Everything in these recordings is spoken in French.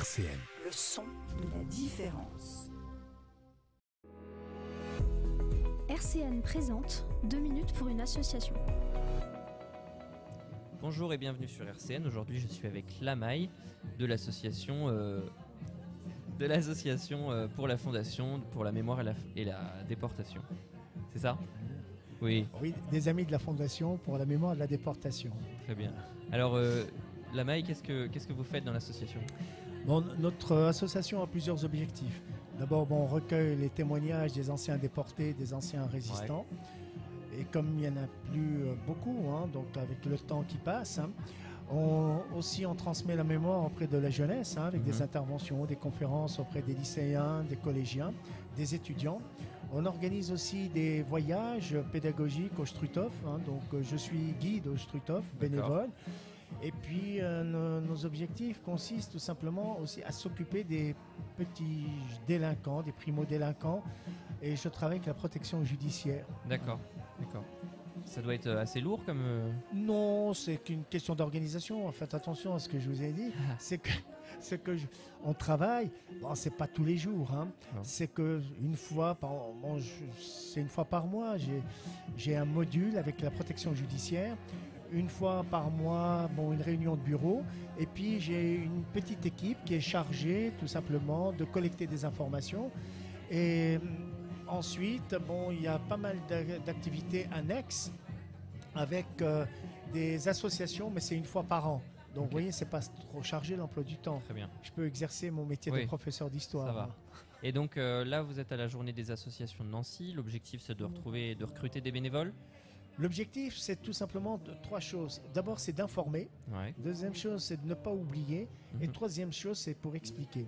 RCN. Le son de la différence. RCN présente 2 minutes pour une association. Bonjour et bienvenue sur RCN. Aujourd'hui, je suis avec Lamaï de l'association pour la Fondation pour la mémoire et la déportation. C'est ça ? Oui. Oui, des amis de la Fondation pour la mémoire et la déportation. Très bien. Alors, Lamaï, qu'est-ce que vous faites dans l'association ? Bon, notre association a plusieurs objectifs. D'abord, on recueille les témoignages des anciens déportés, des anciens résistants. Ouais. Et comme il n'y en a plus beaucoup, donc avec le temps qui passe, on transmet la mémoire auprès de la jeunesse, avec des interventions, des conférences auprès des lycéens, des collégiens, des étudiants. On organise aussi des voyages pédagogiques au Struthof, donc je suis guide au Struthof, bénévole. Et puis nos objectifs consistent tout simplement aussi à s'occuper des petits délinquants, des primo-délinquants, et je travaille avec la protection judiciaire. D'accord. Ça doit être assez lourd comme... Non, c'est qu'une question d'organisation. Faites attention à ce que je vous ai dit. On travaille, c'est pas tous les jours. C'est une fois par mois. J'ai un module avec la protection judiciaire. Une fois par mois, une réunion de bureau. Et puis j'ai une petite équipe qui est chargée tout simplement de collecter des informations. Et ensuite, il y a pas mal d'activités annexes avec des associations, mais c'est une fois par an. Donc, vous voyez, c'est pas trop chargé l'emploi du temps. Très bien. Je peux exercer mon métier de professeur d'histoire. Ça va. Et donc, là, vous êtes à la journée des associations de Nancy. L'objectif, c'est de recruter des bénévoles. L'objectif, c'est tout simplement 3 choses. D'abord, c'est d'informer. Ouais. Deuxième chose, c'est de ne pas oublier. Et troisième chose, c'est pour expliquer.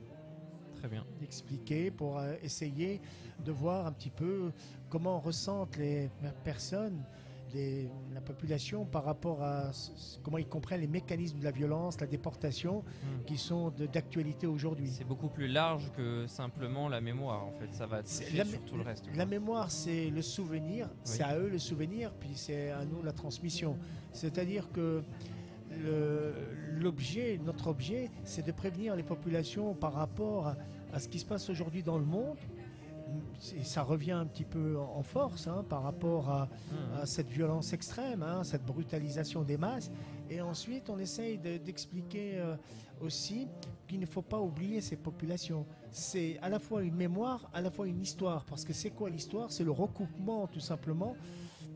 Très bien. Expliquer pour essayer de voir un petit peu comment ressentent les personnes, la population par rapport à comment ils comprennent les mécanismes de la violence, la déportation qui sont d'actualité aujourd'hui. C'est beaucoup plus large que simplement la mémoire en fait, ça va toucher sur tout le reste. La mémoire, c'est le souvenir, c'est à eux le souvenir, puis c'est à nous la transmission. C'est-à-dire que notre objet, c'est de prévenir les populations par rapport à ce qui se passe aujourd'hui dans le monde. Et ça revient un petit peu en force par rapport à cette violence extrême, cette brutalisation des masses. Et ensuite, on essaye d'expliquer aussi qu'il ne faut pas oublier ces populations. C'est à la fois une mémoire, à la fois une histoire. Parce que c'est quoi l'histoire ? C'est le recoupement, tout simplement,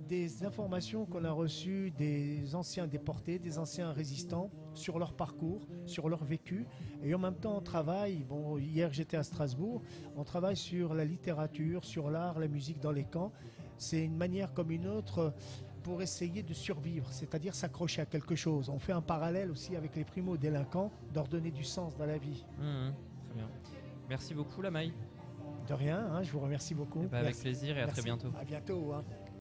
des informations qu'on a reçues des anciens déportés, des anciens résistants, sur leur parcours, sur leur vécu. Et en même temps, on travaille, hier j'étais à Strasbourg, on travaille sur la littérature, sur l'art, la musique dans les camps. C'est une manière comme une autre pour essayer de survivre, c'est-à-dire s'accrocher à quelque chose. On fait un parallèle aussi avec les primo-délinquants, leur donner du sens dans la vie. Très bien. Merci beaucoup, Lamaï. De rien, je vous remercie beaucoup. Avec plaisir et à très bientôt. À bientôt.